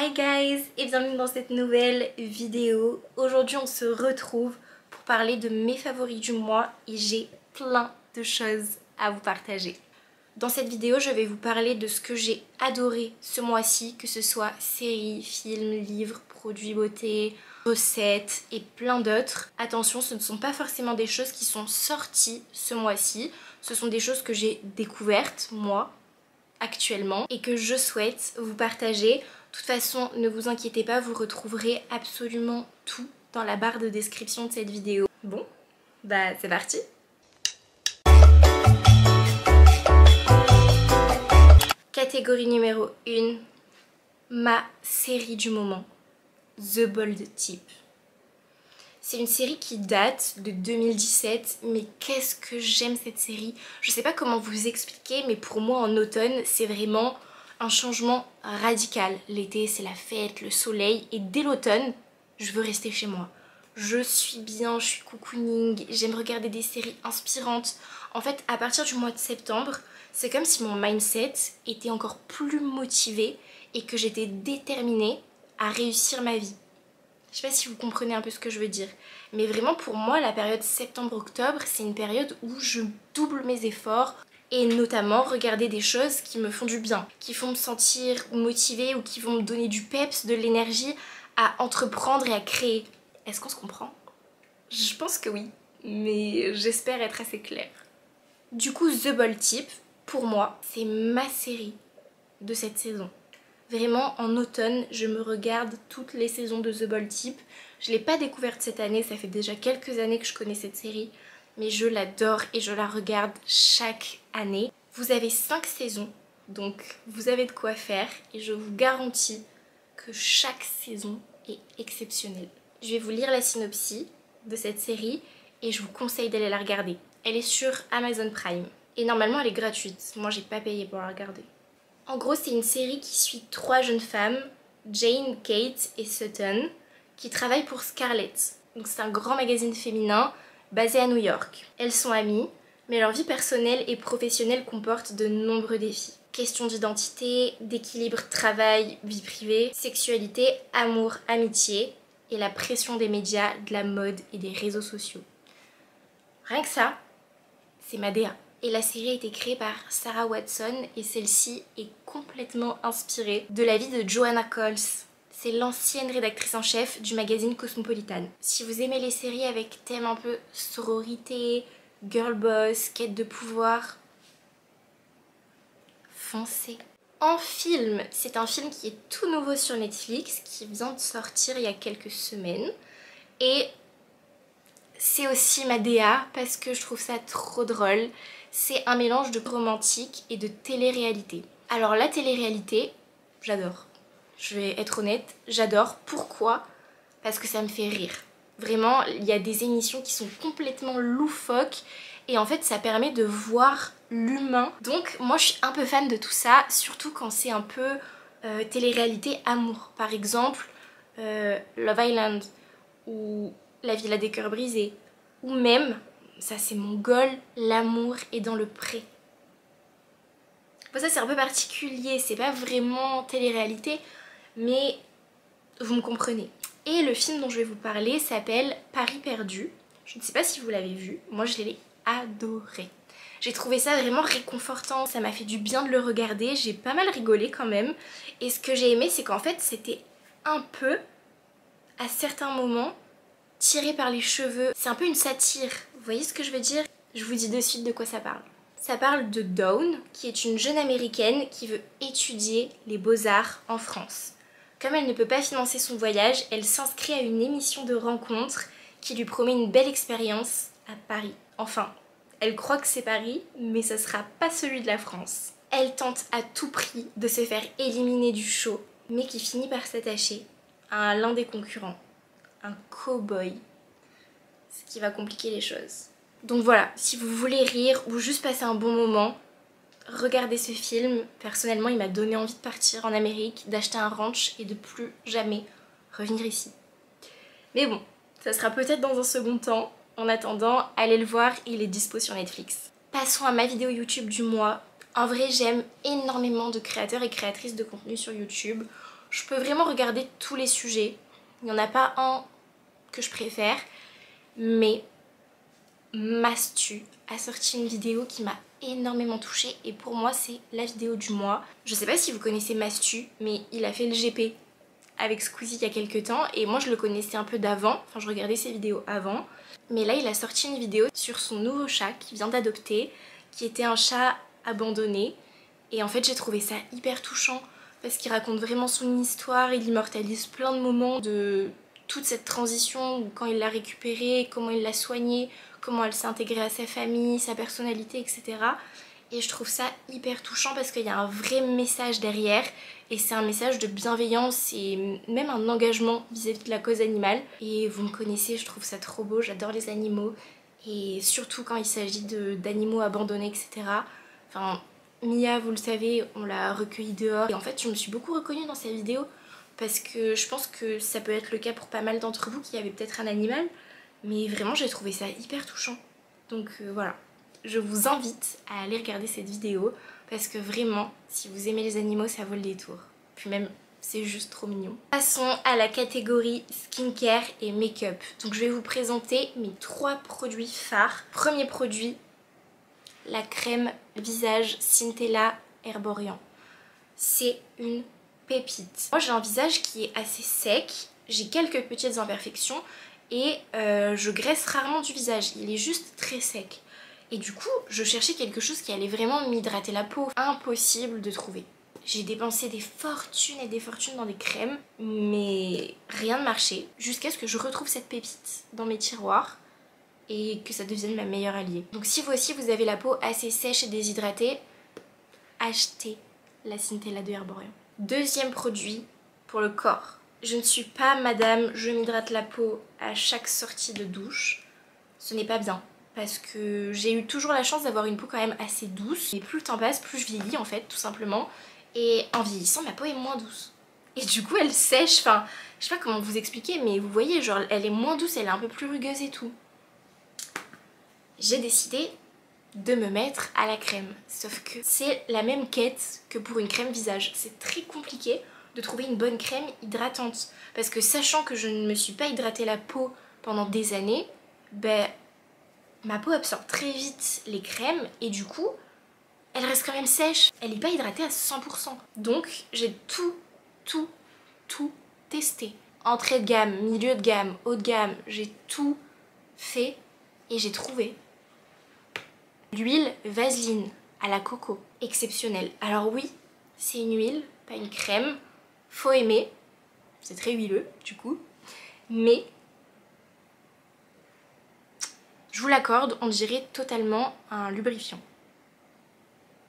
Hi guys et bienvenue dans cette nouvelle vidéo. Aujourd'hui on se retrouve pour parler de mes favoris du mois et j'ai plein de choses à vous partager. Dans cette vidéo je vais vous parler de ce que j'ai adoré ce mois-ci, que ce soit séries, films, livres, produits beauté, recettes et plein d'autres. Attention, ce ne sont pas forcément des choses qui sont sorties ce mois-ci, ce sont des choses que j'ai découvertes moi actuellement et que je souhaite vous partager. De toute façon, ne vous inquiétez pas, vous retrouverez absolument tout dans la barre de description de cette vidéo. Bon, bah c'est parti. Catégorie numéro 1, ma série du moment, The Bold Type. C'est une série qui date de 2017, mais qu'est-ce que j'aime cette série. Je sais pas comment vous expliquer, mais pour moi en automne, c'est vraiment un changement radical. L'été, c'est la fête, le soleil, et dès l'automne, je veux rester chez moi. Je suis bien, je suis cocooning, j'aime regarder des séries inspirantes. En fait, à partir du mois de septembre, c'est comme si mon mindset était encore plus motivé et que j'étais déterminée à réussir ma vie. Je sais pas si vous comprenez un peu ce que je veux dire, mais vraiment pour moi la période septembre-octobre c'est une période où je double mes efforts et notamment regarder des choses qui me font du bien, qui font me sentir motivée ou qui vont me donner du peps, de l'énergie à entreprendre et à créer. Est-ce qu'on se comprend? Je pense que oui, mais j'espère être assez claire. Du coup The Bold Type, pour moi, c'est ma série de cette saison. Vraiment, en automne, je me regarde toutes les saisons de The Bold Type. Je ne l'ai pas découverte cette année, ça fait déjà quelques années que je connais cette série. Mais je l'adore et je la regarde chaque année. Vous avez 5 saisons, donc vous avez de quoi faire. Et je vous garantis que chaque saison est exceptionnelle. Je vais vous lire la synopsis de cette série et je vous conseille d'aller la regarder. Elle est sur Amazon Prime. Et normalement, elle est gratuite. Moi, j'ai pas payé pour la regarder. En gros, c'est une série qui suit 3 jeunes femmes, Jane, Kate et Sutton, qui travaillent pour Scarlet. Donc c'est un grand magazine féminin basé à New York. Elles sont amies, mais leur vie personnelle et professionnelle comporte de nombreux défis. Questions d'identité, d'équilibre travail-vie privée, sexualité, amour, amitié et la pression des médias, de la mode et des réseaux sociaux. Rien que ça, c'est ma DA. Et la série a été créée par Sarah Watson et celle-ci est complètement inspirée de la vie de Joanna Coles. C'est l'ancienne rédactrice en chef du magazine Cosmopolitan. Si vous aimez les séries avec thème un peu sororité, girl boss, quête de pouvoir, foncez. En film, c'est un film qui est tout nouveau sur Netflix, qui vient de sortir il y a quelques semaines. Et c'est aussi ma DA parce que je trouve ça trop drôle. C'est un mélange de romantique et de télé-réalité. Alors la télé-réalité, j'adore. Je vais être honnête, j'adore. Pourquoi? Parce que ça me fait rire. Vraiment, il y a des émissions qui sont complètement loufoques et en fait ça permet de voir l'humain. Donc moi je suis un peu fan de tout ça, surtout quand c'est un peu télé-réalité amour. Par exemple, Love Island ou La Villa des Cœurs Brisés ou même... ça c'est mon goal, l'amour est dans le pré. Bon, ça c'est un peu particulier, c'est pas vraiment télé-réalité, mais vous me comprenez. Et le film dont je vais vous parler s'appelle Paris perdu. Je ne sais pas si vous l'avez vu, moi je l'ai adoré. J'ai trouvé ça vraiment réconfortant, ça m'a fait du bien de le regarder, j'ai pas mal rigolé quand même. Et ce que j'ai aimé c'est qu'en fait c'était un peu, à certains moments, tiré par les cheveux. C'est un peu une satire, vous voyez ce que je veux dire? Je vous dis de suite de quoi ça parle. Ça parle de Dawn, qui est une jeune américaine qui veut étudier les beaux-arts en France. Comme elle ne peut pas financer son voyage, elle s'inscrit à une émission de rencontres qui lui promet une belle expérience à Paris. Enfin, elle croit que c'est Paris, mais ce sera pas celui de la France. Elle tente à tout prix de se faire éliminer du show, mais qui finit par s'attacher à l'un des concurrents. Un cow-boy, ce qui va compliquer les choses. Donc voilà, si vous voulez rire ou juste passer un bon moment, regardez ce film. Personnellement, il m'a donné envie de partir en Amérique, d'acheter un ranch et de plus jamais revenir ici. Mais bon, ça sera peut-être dans un second temps. En attendant, allez le voir, il est dispo sur Netflix. Passons à ma vidéo YouTube du mois. En vrai, j'aime énormément de créateurs et créatrices de contenu sur YouTube. Je peux vraiment regarder tous les sujets. Il n'y en a pas un que je préfère. Mais Mastu a sorti une vidéo qui m'a énormément touchée. Et pour moi, c'est la vidéo du mois. Je sais pas si vous connaissez Mastu, mais il a fait le GP avec Squeezie il y a quelques temps. Et moi, je le connaissais un peu d'avant. Enfin, je regardais ses vidéos avant. Mais là, il a sorti une vidéo sur son nouveau chat qu'il vient d'adopter, qui était un chat abandonné. Et en fait, j'ai trouvé ça hyper touchant parce qu'il raconte vraiment son histoire, il immortalise plein de moments de toute cette transition, où quand il l'a récupérée, comment il l'a soignée, comment elle s'est intégrée à sa famille, sa personnalité, etc. Et je trouve ça hyper touchant parce qu'il y a un vrai message derrière et c'est un message de bienveillance et même un engagement vis-à-vis de la cause animale. Et vous me connaissez, je trouve ça trop beau, j'adore les animaux et surtout quand il s'agit d'animaux abandonnés, etc. Enfin, Mia, vous le savez, on l'a recueillie dehors et en fait je me suis beaucoup reconnue dans sa vidéo parce que je pense que ça peut être le cas pour pas mal d'entre vous qui avez peut-être un animal, mais vraiment j'ai trouvé ça hyper touchant. Donc voilà, je vous invite à aller regarder cette vidéo parce que vraiment, si vous aimez les animaux, ça vaut le détour. Puis même, c'est juste trop mignon. Passons à la catégorie skincare et make-up. Donc je vais vous présenter mes 3 produits phares. Premier produit, la crème visage Centella Herborian. C'est une pépite. Moi j'ai un visage qui est assez sec, j'ai quelques petites imperfections et je graisse rarement du visage, il est juste très sec. Et du coup je cherchais quelque chose qui allait vraiment m'hydrater la peau. Impossible de trouver. J'ai dépensé des fortunes et des fortunes dans des crèmes, mais rien ne marchait jusqu'à ce que je retrouve cette pépite dans mes tiroirs et que ça devienne ma meilleure alliée. Donc si vous aussi vous avez la peau assez sèche et déshydratée, achetez la Centella de Herborian. Deuxième produit pour le corps. Je ne suis pas madame, je m'hydrate la peau à chaque sortie de douche. Ce n'est pas bien parce que j'ai eu toujours la chance d'avoir une peau quand même assez douce. Et plus le temps passe, plus je vieillis en fait, tout simplement. Et en vieillissant, ma peau est moins douce. Et du coup, elle sèche, enfin, je sais pas comment vous expliquer, mais vous voyez, genre, elle est moins douce, elle est un peu plus rugueuse et tout. J'ai décidé de me mettre à la crème. Sauf que c'est la même quête que pour une crème visage. C'est très compliqué de trouver une bonne crème hydratante. Parce que sachant que je ne me suis pas hydratée la peau pendant des années, ben, ma peau absorbe très vite les crèmes et du coup, elle reste quand même sèche. Elle n'est pas hydratée à 100%. Donc, j'ai tout testé. Entrée de gamme, milieu de gamme, haut de gamme, j'ai tout fait et j'ai trouvé l'huile Vaseline à la coco, exceptionnelle. Alors oui, c'est une huile, pas une crème, faut aimer, c'est très huileux du coup, mais je vous l'accorde, on dirait totalement un lubrifiant.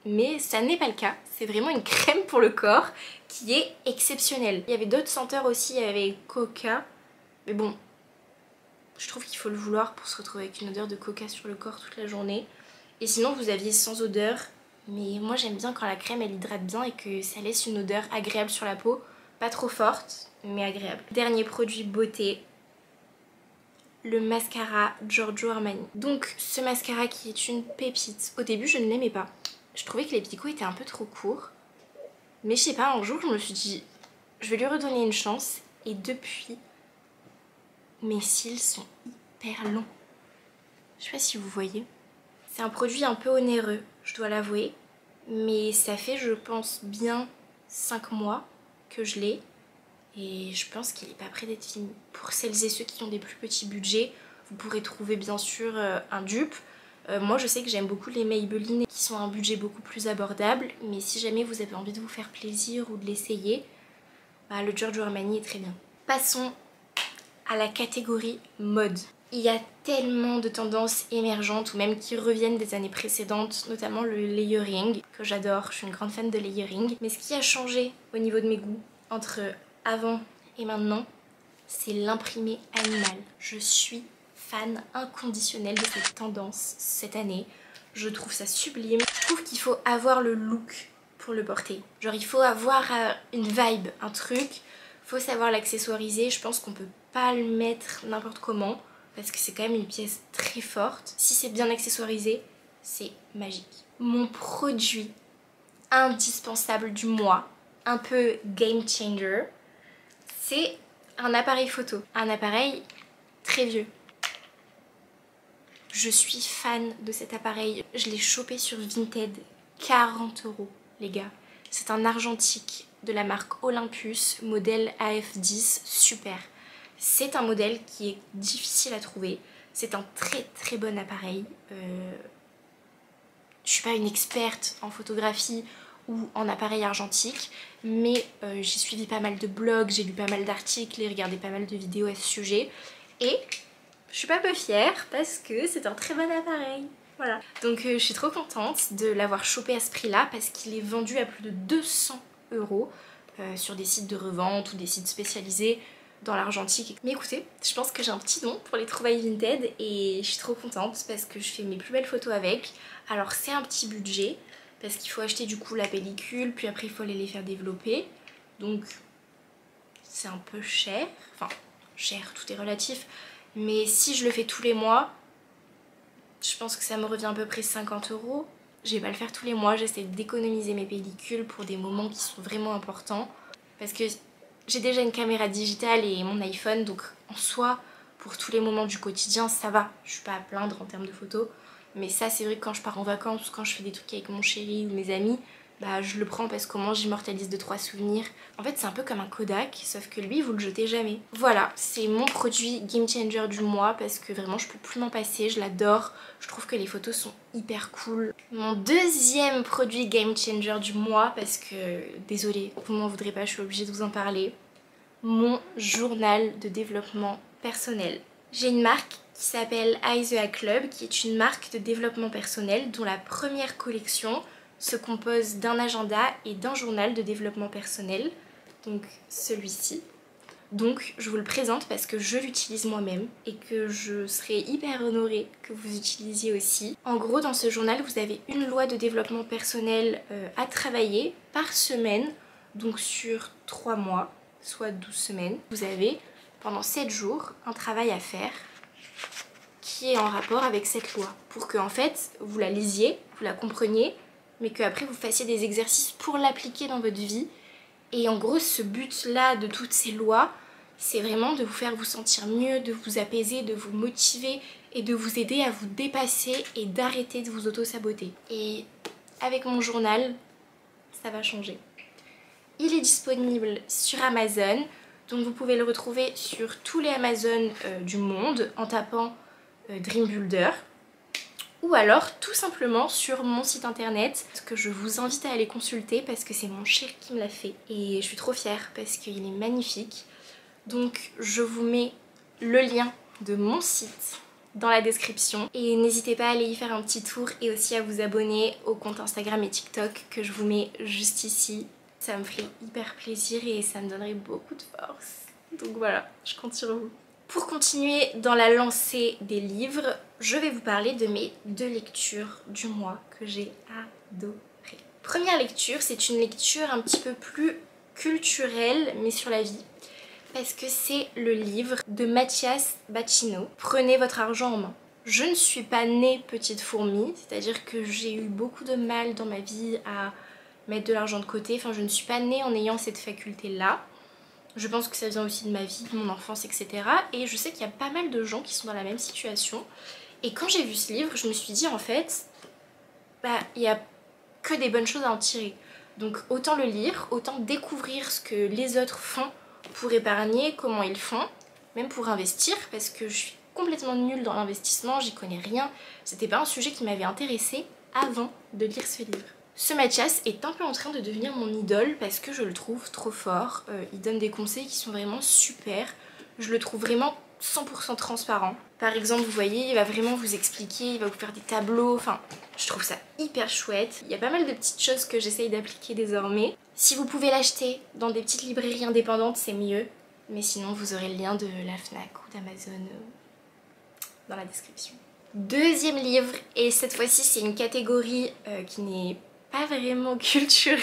Mais ça n'est pas le cas, c'est vraiment une crème pour le corps qui est exceptionnelle. Il y avait d'autres senteurs aussi, il y avait coca, mais bon, je trouve qu'il faut le vouloir pour se retrouver avec une odeur de coca sur le corps toute la journée. Et sinon vous aviez sans odeur, mais moi j'aime bien quand la crème elle hydrate bien et que ça laisse une odeur agréable sur la peau, pas trop forte mais agréable. Dernier produit beauté, le mascara Giorgio Armani. Donc ce mascara qui est une pépite, au début je ne l'aimais pas, je trouvais que les picots étaient un peu trop courts, mais je sais pas, un jour je me suis dit je vais lui redonner une chance et depuis mes cils sont hyper longs. Je sais pas si vous voyez. C'est un produit un peu onéreux, je dois l'avouer, mais ça fait je pense bien 5 mois que je l'ai et je pense qu'il n'est pas prêt d'être fini. Pour celles et ceux qui ont des plus petits budgets, vous pourrez trouver bien sûr un dupe. Moi je sais que j'aime beaucoup les Maybelline qui sont à un budget beaucoup plus abordable, mais si jamais vous avez envie de vous faire plaisir ou de l'essayer, bah, le Giorgio Armani est très bien. Passons à la catégorie mode. Il y a tellement de tendances émergentes ou même qui reviennent des années précédentes, notamment le layering, que j'adore, je suis une grande fan de layering. Mais ce qui a changé au niveau de mes goûts entre avant et maintenant, c'est l'imprimé animal. Je suis fan inconditionnelle de cette tendance cette année. Je trouve ça sublime. Je trouve qu'il faut avoir le look pour le porter. Genre il faut avoir une vibe, un truc, faut savoir l'accessoiriser. Je pense qu'on peut pas le mettre n'importe comment parce que c'est quand même une pièce très forte. Si c'est bien accessoirisé, c'est magique. Mon produit indispensable du mois, un peu game changer, C'est un appareil photo, un appareil très vieux. Je suis fan de cet appareil, je l'ai chopé sur Vinted, 40 € les gars. C'est un argentique de la marque Olympus, modèle AF10, super. C'est un modèle qui est difficile à trouver, c'est un très bon appareil. Je suis pas une experte en photographie ou en appareil argentique, mais j'ai suivi pas mal de blogs, j'ai lu pas mal d'articles et regardé pas mal de vidéos à ce sujet. Et je suis pas peu fière parce que c'est un très bon appareil. Voilà. Donc je suis trop contente de l'avoir chopé à ce prix-là parce qu'il est vendu à plus de 200 € sur des sites de revente ou des sites spécialisés dans l'argentique. Mais écoutez, je pense que j'ai un petit don pour les trouvailles Vinted et je suis trop contente parce que je fais mes plus belles photos avec. Alors c'est un petit budget parce qu'il faut acheter du coup la pellicule, puis après il faut aller les faire développer. Donc c'est un peu cher, enfin cher, tout est relatif. Mais si je le fais tous les mois, je pense que ça me revient à peu près 50 €. Je vais pas le faire tous les mois, j'essaie d'économiser mes pellicules pour des moments qui sont vraiment importants. Parce que j'ai déjà une caméra digitale et mon iPhone, donc en soi, pour tous les moments du quotidien, ça va. Je suis pas à plaindre en termes de photos. Mais ça, c'est vrai que quand je pars en vacances, quand je fais des trucs avec mon chéri ou mes amis, bah je le prends parce qu'au moins j'immortalise 2-3 souvenirs. En fait c'est un peu comme un Kodak, sauf que lui vous le jetez jamais. Voilà, c'est mon produit game changer du mois parce que vraiment je peux plus m'en passer, je l'adore. Je trouve que les photos sont hyper cool. Mon deuxième produit game changer du mois, parce que, désolée, vous m'en voudrez pas, je suis obligée de vous en parler. Mon journal de développement personnel. J'ai une marque qui s'appelle Aisea Club, qui est une marque de développement personnel dont la première collection se compose d'un agenda et d'un journal de développement personnel, donc celui-ci. Donc je vous le présente parce que je l'utilise moi-même et que je serais hyper honorée que vous utilisiez aussi. En gros dans ce journal vous avez une loi de développement personnel à travailler par semaine, donc sur 3 mois, soit 12 semaines. Vous avez pendant 7 jours un travail à faire qui est en rapport avec cette loi pour que en fait vous la lisiez, vous la compreniez, mais qu'après vous fassiez des exercices pour l'appliquer dans votre vie. Et en gros ce but là de toutes ces lois, c'est vraiment de vous faire vous sentir mieux, de vous apaiser, de vous motiver et de vous aider à vous dépasser et d'arrêter de vous auto-saboter. Et avec mon journal, ça va changer. Il est disponible sur Amazon, donc vous pouvez le retrouver sur tous les Amazon du monde en tapant Dream Builder. Ou alors tout simplement sur mon site internet que je vous invite à aller consulter parce que c'est mon chéri qui me l'a fait et je suis trop fière parce qu'il est magnifique. Donc je vous mets le lien de mon site dans la description et n'hésitez pas à aller y faire un petit tour et aussi à vous abonner au compte Instagram et TikTok que je vous mets juste ici. Ça me ferait hyper plaisir et ça me donnerait beaucoup de force. Donc voilà, je compte sur vous. Pour continuer dans la lancée des livres, je vais vous parler de mes 2 lectures du mois que j'ai adorées. Première lecture, c'est une lecture un petit peu plus culturelle mais sur la vie. Parce que c'est le livre de Mathias Bacchino, Prenez votre argent en main. Je ne suis pas née petite fourmi, c'est-à-dire que j'ai eu beaucoup de mal dans ma vie à mettre de l'argent de côté. Enfin, je ne suis pas née en ayant cette faculté-là. Je pense que ça vient aussi de ma vie, de mon enfance, etc. Et je sais qu'il y a pas mal de gens qui sont dans la même situation. Et quand j'ai vu ce livre, je me suis dit en fait, bah, il n'y a que des bonnes choses à en tirer. Donc autant le lire, autant découvrir ce que les autres font pour épargner, comment ils font, même pour investir, parce que je suis complètement nulle dans l'investissement, j'y connais rien. C'était pas un sujet qui m'avait intéressée avant de lire ce livre. Ce Mathias est un peu en train de devenir mon idole parce que je le trouve trop fort. Il donne des conseils qui sont vraiment super. Je le trouve vraiment 100% transparent. Par exemple, vous voyez, il va vraiment vous expliquer, il va vous faire des tableaux. Enfin, je trouve ça hyper chouette. Il y a pas mal de petites choses que j'essaye d'appliquer désormais. Si vous pouvez l'acheter dans des petites librairies indépendantes, c'est mieux. Mais sinon, vous aurez le lien de la Fnac ou d'Amazon dans la description. Deuxième livre, et cette fois-ci, c'est une catégorie qui n'est pas vraiment culturelle,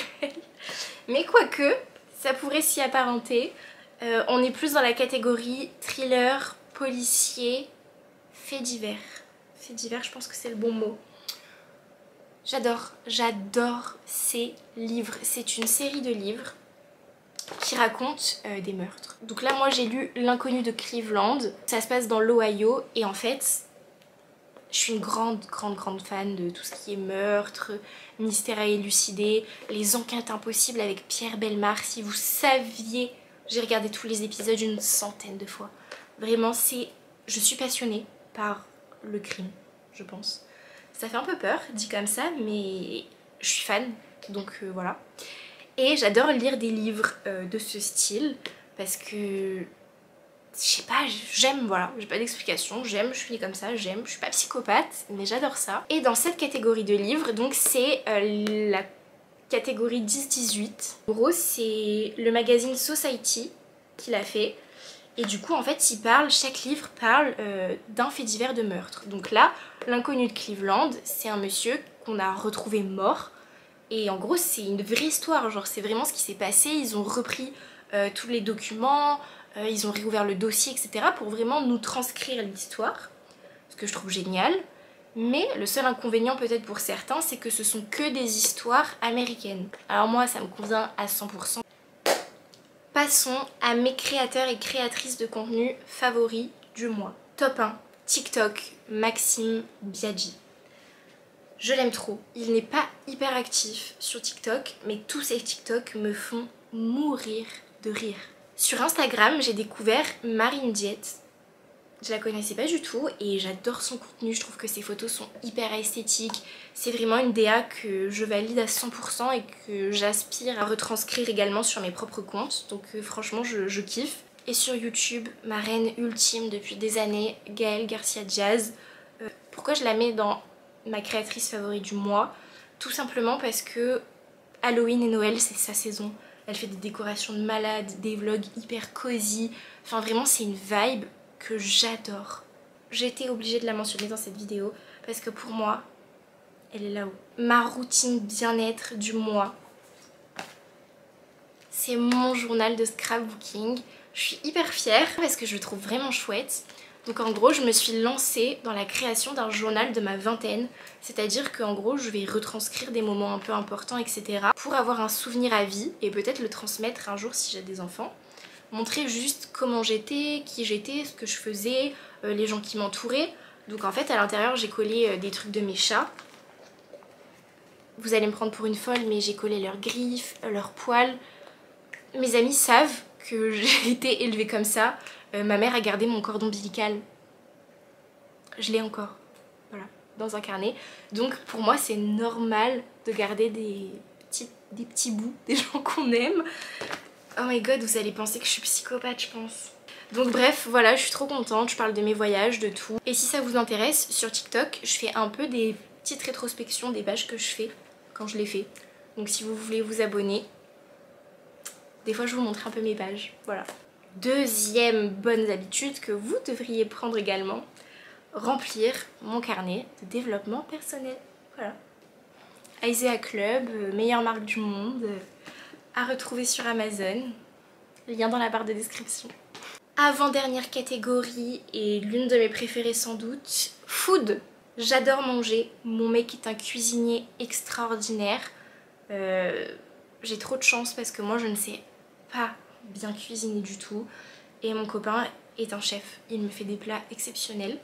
mais quoique, ça pourrait s'y apparenter. On est plus dans la catégorie thriller, policier, faits divers. Faits divers, je pense que c'est le bon mot. J'adore ces livres. C'est une série de livres qui raconte des meurtres. Donc là moi j'ai lu L'inconnu de Cleveland, ça se passe dans l'Ohio et en fait je suis une grande fan de tout ce qui est meurtre, mystère à élucider, les enquêtes impossibles avec Pierre Bellemare. Si vous saviez, j'ai regardé tous les épisodes une centaine de fois. Vraiment je suis passionnée par le crime, je pense. Ça fait un peu peur dit comme ça mais je suis fan donc voilà. Et j'adore lire des livres de ce style parce que je sais pas, j'aime, voilà, j'ai pas d'explication, j'aime, je suis comme ça, j'aime, je suis pas psychopathe, mais j'adore ça. Et dans cette catégorie de livres, donc c'est la catégorie 10-18. En gros, c'est le magazine Society qui l'a fait. Et du coup, en fait, chaque livre parle d'un fait divers de meurtre. Donc là, L'inconnu de Cleveland, c'est un monsieur qu'on a retrouvé mort. Et en gros, c'est une vraie histoire, genre c'est vraiment ce qui s'est passé. Ils ont repris tous les documents, ils ont réouvert le dossier, etc. pour vraiment nous transcrire l'histoire, ce que je trouve génial. Mais le seul inconvénient peut-être pour certains, c'est que ce sont que des histoires américaines. Alors moi, ça me convient à 100%. Passons à mes créateurs et créatrices de contenu favoris du mois. Top 1, TikTok, Maxime Biaggi. Je l'aime trop. Il n'est pas hyper actif sur TikTok, mais tous ses TikTok me font mourir de rire. Sur Instagram, j'ai découvert Marine Diet. Je la connaissais pas du tout et j'adore son contenu. Je trouve que ses photos sont hyper esthétiques. C'est vraiment une DA que je valide à 100% et que j'aspire à retranscrire également sur mes propres comptes. Donc franchement, je kiffe. Et sur YouTube, ma reine ultime depuis des années, Gaëlle Garcia Diaz. Pourquoi je la mets dans ma créatrice favorite du mois? Tout simplement parce que Halloween et Noël, c'est sa saison. Elle fait des décorations de malade, des vlogs hyper cosy. Enfin vraiment, c'est une vibe que j'adore. J'ai été obligée de la mentionner dans cette vidéo parce que pour moi, elle est là-haut. Ma routine bien-être du mois, c'est mon journal de scrapbooking. Je suis hyper fière parce que je le trouve vraiment chouette. Donc en gros, je me suis lancée dans la création d'un journal de ma vingtaine. C'est-à-dire qu'en gros, je vais retranscrire des moments un peu importants, etc. pour avoir un souvenir à vie et peut-être le transmettre un jour si j'ai des enfants. Montrer juste comment j'étais, qui j'étais, ce que je faisais, les gens qui m'entouraient. Donc en fait, à l'intérieur, j'ai collé des trucs de mes chats. Vous allez me prendre pour une folle, mais j'ai collé leurs griffes, leurs poils. Mes amis savent que j'ai été élevée comme ça. Ma mère a gardé mon cordon ombilical. Je l'ai encore, voilà, dans un carnet. Donc pour moi c'est normal de garder des petits bouts des gens qu'on aime. Oh my god, vous allez penser que je suis psychopathe, je pense. Donc bref, voilà, je suis trop contente, je parle de mes voyages, de tout. Et si ça vous intéresse, sur TikTok, je fais un peu des petites rétrospections des pages que je fais quand je les fais. Donc si vous voulez vous abonner, des fois je vous montre un peu mes pages, voilà. Deuxième bonne habitude que vous devriez prendre également, remplir mon carnet de développement personnel. Voilà. Aisea Club, meilleure marque du monde, à retrouver sur Amazon. Lien dans la barre de description. Avant-dernière catégorie et l'une de mes préférées sans doute, food. J'adore manger. Mon mec est un cuisinier extraordinaire. J'ai trop de chance parce que moi je ne sais pas bien cuisiner du tout. Et mon copain est un chef. Il me fait des plats exceptionnels.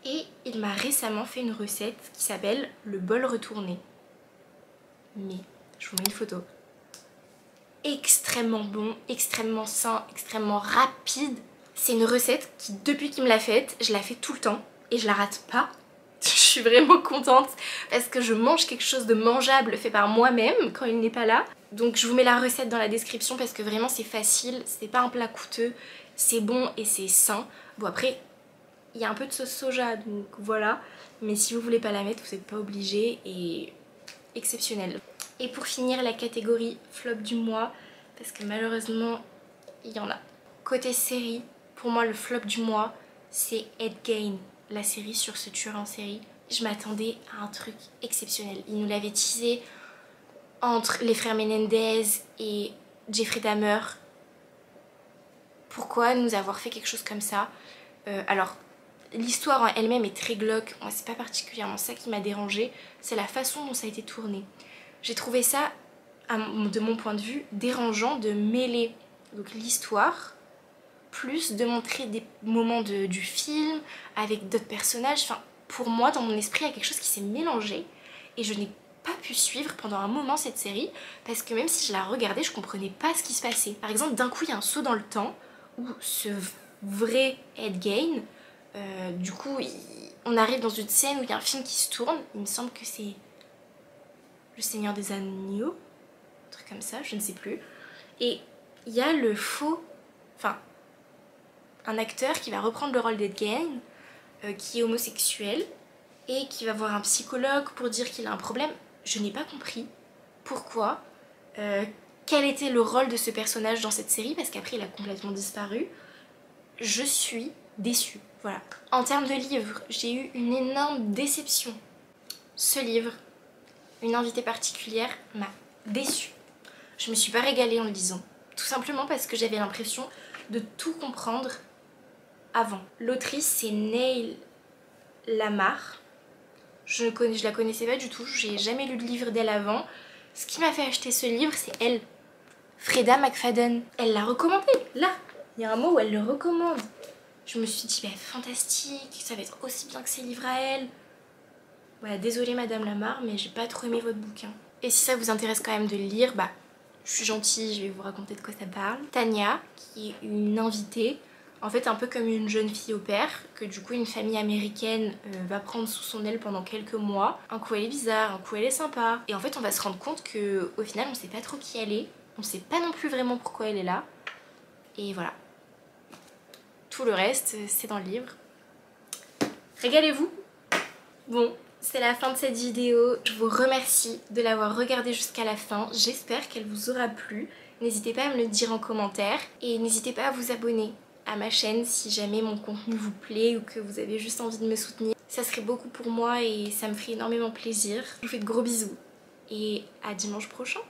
Et il m'a récemment fait une recette qui s'appelle le bol retourné. Mais je vous mets une photo. Extrêmement bon, extrêmement sain, extrêmement rapide. C'est une recette qui, depuis qu'il me l'a faite, je la fais tout le temps et je la rate pas. Je suis vraiment contente parce que je mange quelque chose de mangeable fait par moi-même quand il n'est pas là. Donc je vous mets la recette dans la description parce que vraiment c'est facile, c'est pas un plat coûteux, c'est bon et c'est sain. Bon après, il y a un peu de sauce soja donc voilà. Mais si vous voulez pas la mettre, vous n'êtes pas obligé et exceptionnel. Et pour finir, la catégorie flop du mois, parce que malheureusement, il y en a. Côté série, pour moi, le flop du mois, c'est Ed Gein, la série sur ce tueur en série. Je m'attendais à un truc exceptionnel. Il nous l'avait teasé entre les frères Menendez et Jeffrey Dahmer. Pourquoi nous avoir fait quelque chose comme ça? Alors, l'histoire en elle-même est très glauque. Moi, c'est pas particulièrement ça qui m'a dérangée. C'est la façon dont ça a été tourné. J'ai trouvé ça de mon point de vue, dérangeant de mêler donc l'histoire, plus de montrer des moments du film avec d'autres personnages. Enfin, pour moi, dans mon esprit, il y a quelque chose qui s'est mélangé et je n'ai pas pu suivre pendant un moment cette série parce que même si je la regardais, je comprenais pas ce qui se passait. Par exemple, d'un coup, il y a un saut dans le temps où ce vrai Ed Gein, du coup, on arrive dans une scène où il y a un film qui se tourne. Il me semble que c'est Le Seigneur des Agneaux, un truc comme ça, je ne sais plus. Et il y a le faux, enfin, un acteur qui va reprendre le rôle d'Ed Gein, qui est homosexuel et qui va voir un psychologue pour dire qu'il a un problème. Je n'ai pas compris pourquoi, quel était le rôle de ce personnage dans cette série, parce qu'après il a complètement disparu. Je suis déçue, voilà. En termes de livre, j'ai eu une énorme déception. Ce livre, une invitée particulière, m'a déçue. Je me suis pas régalée en le lisant, tout simplement parce que j'avais l'impression de tout comprendre avant. L'autrice, c'est Neil Lamar. Je la connaissais pas du tout, j'ai jamais lu de livre d'elle avant. Ce qui m'a fait acheter ce livre, c'est elle, Freda McFadden. Elle l'a recommandé, là. Il y a un mot où elle le recommande. Je me suis dit, bah, fantastique, ça va être aussi bien que ses livres à elle. Voilà, désolée Madame Lamar, mais j'ai pas trop aimé votre bouquin. Et si ça vous intéresse quand même de le lire, bah, je suis gentille, je vais vous raconter de quoi ça parle. Tania, qui est une invitée, en fait un peu comme une jeune fille au père, que du coup une famille américaine va prendre sous son aile pendant quelques mois. Un coup elle est bizarre, un coup elle est sympa. Et en fait on va se rendre compte que au final on sait pas trop qui elle est, on sait pas non plus vraiment pourquoi elle est là. Et voilà. Tout le reste, c'est dans le livre. Régalez-vous. Bon, c'est la fin de cette vidéo. Je vous remercie de l'avoir regardée jusqu'à la fin. J'espère qu'elle vous aura plu. N'hésitez pas à me le dire en commentaire. Et n'hésitez pas à vous abonner à ma chaîne si jamais mon contenu vous plaît ou que vous avez juste envie de me soutenir. Ça serait beaucoup pour moi et ça me ferait énormément plaisir. Je vous fais de gros bisous et à dimanche prochain.